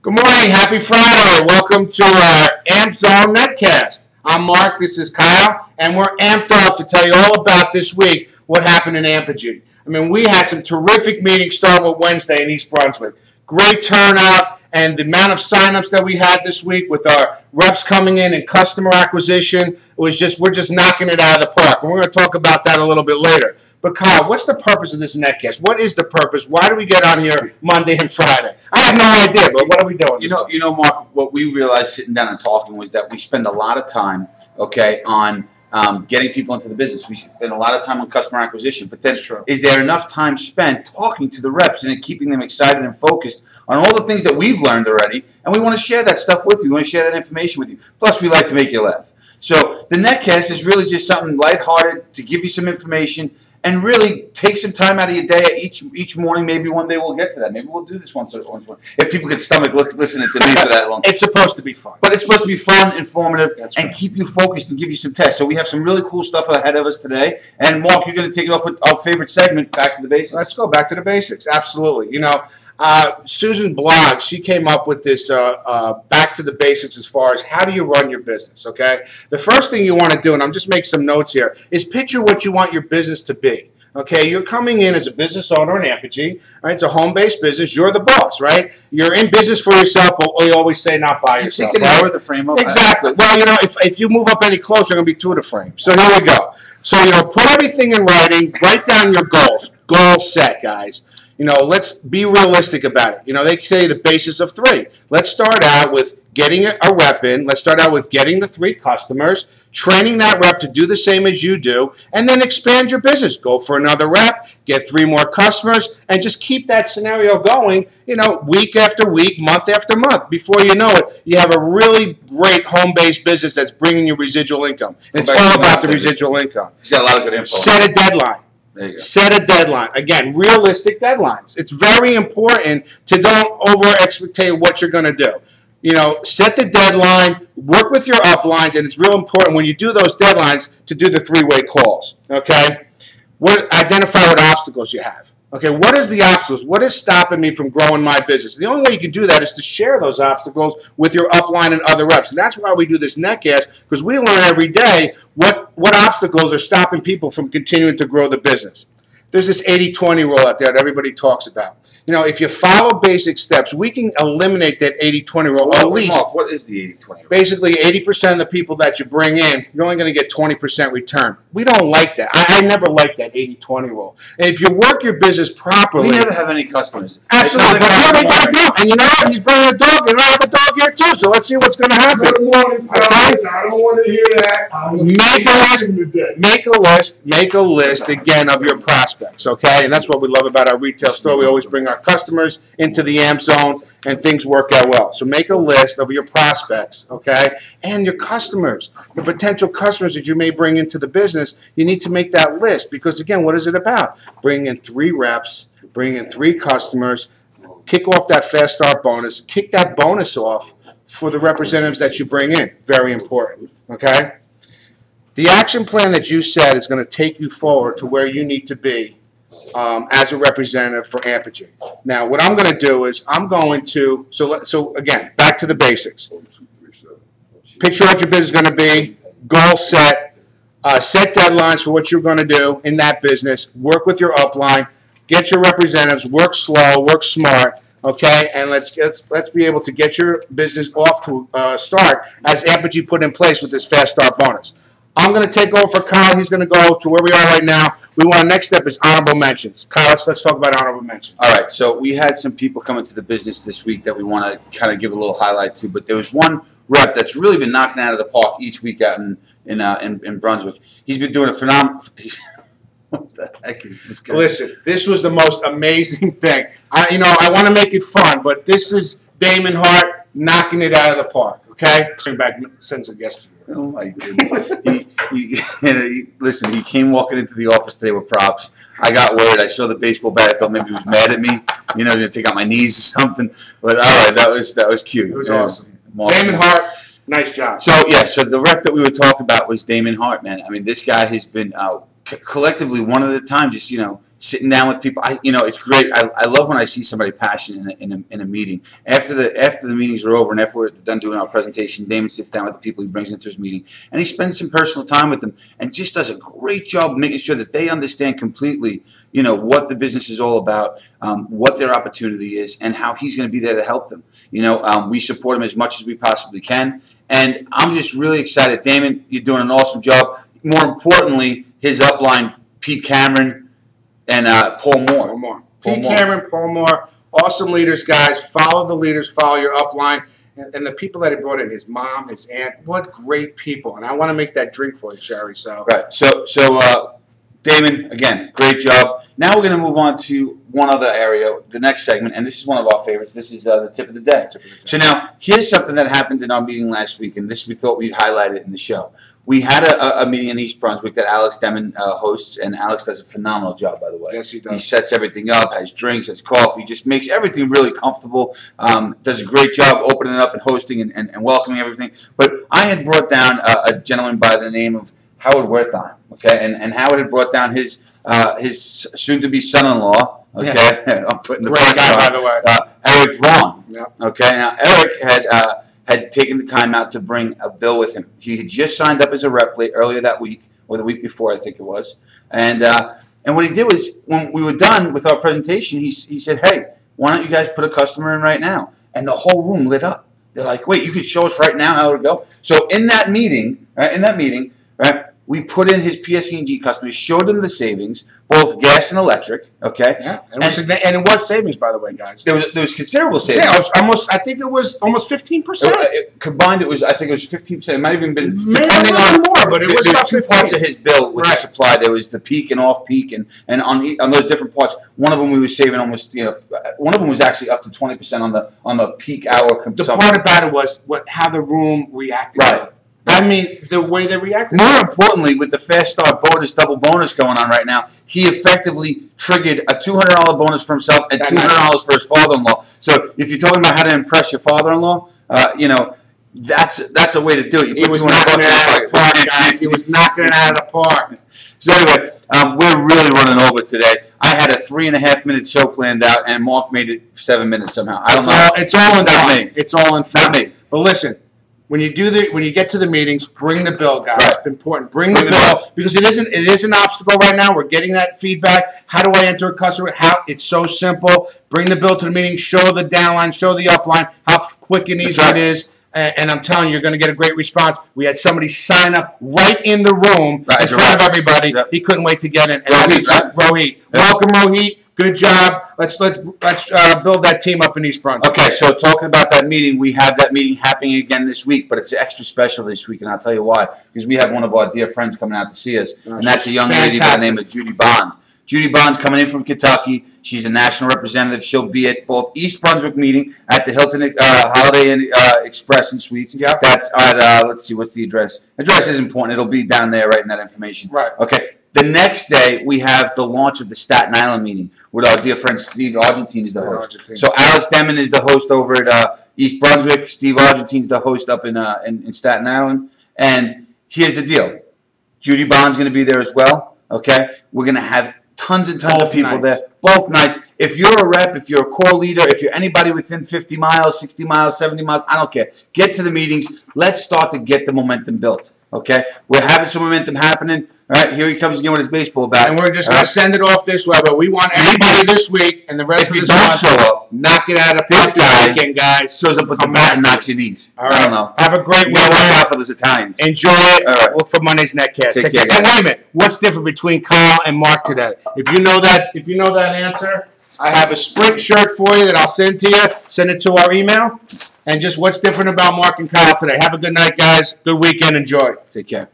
Good morning. Happy Friday. Welcome to our ep004 NetCast. I'm Mark. This is Kyle. And we're amped up to tell you all about this week what happened in Apogee. I mean, we had some terrific meetings starting with Wednesday in East Brunswick. Great turnout, and the amount of signups that we had this week with our reps coming in and customer acquisition, we're just knocking it out of the park. And we're going to talk about that a little bit later. But Kyle, what's the purpose of this NetCast? What is the purpose? Why do we get on here Monday and Friday? I have no idea, but what are we doing? You know, Mark, what we realized sitting down and talking was that we spend a lot of time, on getting people into the business. We spend a lot of time on customer acquisition. But then, is there enough time spent talking to the reps and keeping them excited and focused on all the things that we've learned already? And we want to share that stuff with you. We want to share that information with you. Plus, we like to make you laugh. So the NetCast is really just something lighthearted to give you some information and really take some time out of your day each morning. Maybe one day we'll get to that. Maybe we'll do this once. If people can stomach listening to me for that long. It's supposed to be fun. But it's supposed to be fun, informative, and right. keep you focused and give you some tests. So we have some really cool stuff ahead of us today. And Mark, you're going to take it off with our favorite segment, Back to the Basics. Let's go back to the basics. Absolutely. You know, Susan Blogg, she came up with this back to the basics as far as how do you run your business, okay? The first thing you want to do, and I'm just making some notes here, is picture what you want your business to be. Okay, you're coming in as a business owner in Apogee. Right? It's a home-based business. You're the boss, right? You're in business for yourself, but we always say not by yourself. You can lower the frame up. Exactly. Well, you know, if you move up any closer, you're going to be two of the frame. So here we go. So, you know, put everything in writing. Write down your goals. Goal set, guys. You know, let's be realistic about it. You know, they say the basis of three. Let's start out with getting a rep in. Let's start out with getting the 3 customers, training that rep to do the same as you do, and then expand your business. Go for another rep, get 3 more customers, and just keep that scenario going, you know, week after week, month after month. Before you know it, you have a really great home-based business that's bringing you residual income. And it's all about the residual income. He's got a lot of good info. Set a deadline. Set a deadline. Again, realistic deadlines. It's very important to don't over-expect what you're going to do. You know, set the deadline, work with your uplines, and it's real important when you do those deadlines to do the 3-way calls, okay? Identify what obstacles you have. Okay, what is the obstacles? What is stopping me from growing my business? The only way you can do that is to share those obstacles with your upline and other reps. And that's why we do this NetCast, because we learn every day what obstacles are stopping people from continuing to grow the business. There's this 80-20 rule out there that everybody talks about. You know, if you follow basic steps, we can eliminate that 80-20 rule. At least, Mark, what is the 80-20 rule? Basically, 80% of the people that you bring in, you're only going to get 20% return. We don't like that. I never liked that 80-20 rule. And if you work your business properly... We never have any customers. Absolutely. But here they don't. And you know what? He's bringing a dog, and I have a dog here too, so let's see what's going to happen. Good morning, fellas. I don't want to hear that. Make a list again of your prospects, okay? And that's what we love about our retail store. We always bring our customers into the AMP zone, and things work out well. So make a list of your prospects, okay? And your customers, the potential customers that you may bring into the business. You need to make that list because, again, what is it about? Bring in 3 reps, bring in 3 customers, kick off that fast start bonus, kick that bonus off for the representatives that you bring in. Very important, okay? The action plan that you set is going to take you forward to where you need to be as a representative for Apogee. Now, what I'm going to do is I'm going to, so again, back to the basics. Picture what your business is going to be, goal set, set deadlines for what you're going to do in that business, work with your upline, get your representatives, work slow, work smart, okay, and let's be able to get your business off to start as Apogee put in place with this fast start bonus. I'm going to take over for Kyle. He's going to go to where we are right now. Next step is honorable mentions. Kyle, let's talk about honorable mentions. All right, so we had some people come into the business this week that we want to kind of give a little highlight to, but there was one rep that's really been knocking out of the park each week out in Brunswick. He's been doing a phenomenal... What the heck is this guy? Listen, this was the most amazing thing. I want to make it fun, but this is Damon Hart knocking it out of the park, okay? Bring back sense of yesterday. Oh, my goodness. Listen, he came walking into the office today with props. I got worried. I saw the baseball bat. I thought maybe he was mad at me. You know, going to take out my knees or something. But, all right, that was cute. It was awesome. Damon Hart, nice job. So, yeah, so the rep that we were talking about was Damon Hart, man. I mean, this guy has been collectively one at a time just, sitting down with people. It's great. I love when I see somebody passionate in a meeting. After the meetings are over and after we're done doing our presentation, Damon sits down with the people he brings into his meeting, and he spends some personal time with them and just does a great job of making sure that they understand completely, what the business is all about, what their opportunity is, and how he's going to be there to help them. We support him as much as we possibly can, and I'm just really excited. Damon, you're doing an awesome job. More importantly, his upline, Pete Cameron and Paul Moore. Cameron, Paul Moore, awesome leaders, guys. Follow the leaders, follow your upline. And the people that he brought in, his mom, his aunt, what great people. And I want to make that drink for you, Sherry. Right. So Damon, again, great job. Now we're going to move on to one other area, the next segment, and this is one of our favorites. This is the tip of the day. So now, here's something that happened in our meeting last week, and this we thought we'd highlight it in the show. We had a meeting in East Brunswick that Alex Demon hosts, and Alex does a phenomenal job, by the way. Yes, he does. He sets everything up, has drinks, has coffee, just makes everything really comfortable, does a great job opening it up and hosting and welcoming everything. But I had brought down a gentleman by the name of Howard Wertheim, okay? And Howard had brought down his soon-to-be son-in-law, okay? Yeah. I'm putting the great guy, by the way. Eric Vaughn, yep. Okay? Now, Eric had taken the time out to bring a bill with him. He had just signed up as a rep earlier that week, or the week before, I think it was. And what he did was, when we were done with our presentation, he said, "Hey, why don't you guys put a customer in right now?" And the whole room lit up. They're like, "Wait, you could show us right now how it would go?" So in that meeting, we put in his PSE&G customers, showed them the savings, both gas and electric, okay? Yeah, and it was savings, by the way, guys. There was considerable savings. Yeah, I think it was almost 15%. Combined, I think it was 15%. It might have even been, maybe a little more, but it was about 2 parts of his bill with the supply. There was the peak and off peak, and on those different parts, one of them we were saving almost, one of them was actually up to 20% on the peak hour consumption. The part about it was how the room reacted. Right. I mean, the way they reacted. More importantly, with the Fast Start bonus, double bonus going on right now, he effectively triggered a $200 bonus for himself and $200 for his father-in-law. So if you're talking about how to impress your father-in-law, that's a way to do it. He was knocking it out of the park, guys. He was knocking it out of the park. So anyway, we're really running over today. I had a 3.5-minute show planned out, and Mark made it 7 minutes somehow. I don't know. It's all in fun. It's all in fun. Not me. But listen. When you get to the meetings, bring the bill, guys. Right. It's important. Bring the bill because it is an obstacle right now. We're getting that feedback. How do I enter a customer? It's so simple. Bring the bill to the meeting. Show the downline. Show the upline. How quick and easy it is. And I'm telling you, you're going to get a great response. We had somebody sign up right in the room in front of everybody. Yep. He couldn't wait to get in. Rohit. Welcome, Rohit. Good job. Let's build that team up in East Brunswick. Okay, so talking about that meeting, we have that meeting happening again this week, but it's extra special this week, and I'll tell you why. Because we have one of our dear friends coming out to see us, and that's a young lady by the name of Judy Bond. Judy Bond's coming in from Kentucky. She's a national representative. She'll be at both East Brunswick meeting at the Hilton Holiday Inn Express and Suites. Yep. That's at, let's see, what's the address? Address is important. It'll be down there right in that information. Right. Okay. The next day, we have the launch of the Staten Island meeting with our dear friend Steve Argentine is the host. So Alex Demon is the host over at East Brunswick. Steve Argentine's the host up in Staten Island. And here's the deal. Judy Bond's going to be there as well. Okay? We're going to have tons and tons of people there. Both nights. If you're a rep, if you're a core leader, if you're anybody within 50 miles, 60 miles, 70 miles, I don't care. Get to the meetings. Let's start to get the momentum built. Okay? We're having some momentum happening. All right, here he comes again with his baseball bat. And we're just going to send it off this way, but we want everybody this week and the rest of this month to knock it out of this guy weekend, guys. Shows up with the bat and knocks your knees. All right. I don't know. Have a great week. Watch out for those Italians. Enjoy it. All right. Look for Monday's NetCast. Take care, and wait a minute. What's different between Kyle and Mark today? If you know that answer, I have a Sprint shirt for you that I'll send to you. Send it to our email. And just what's different about Mark and Kyle today. Have a good night, guys. Good weekend. Enjoy. Take care.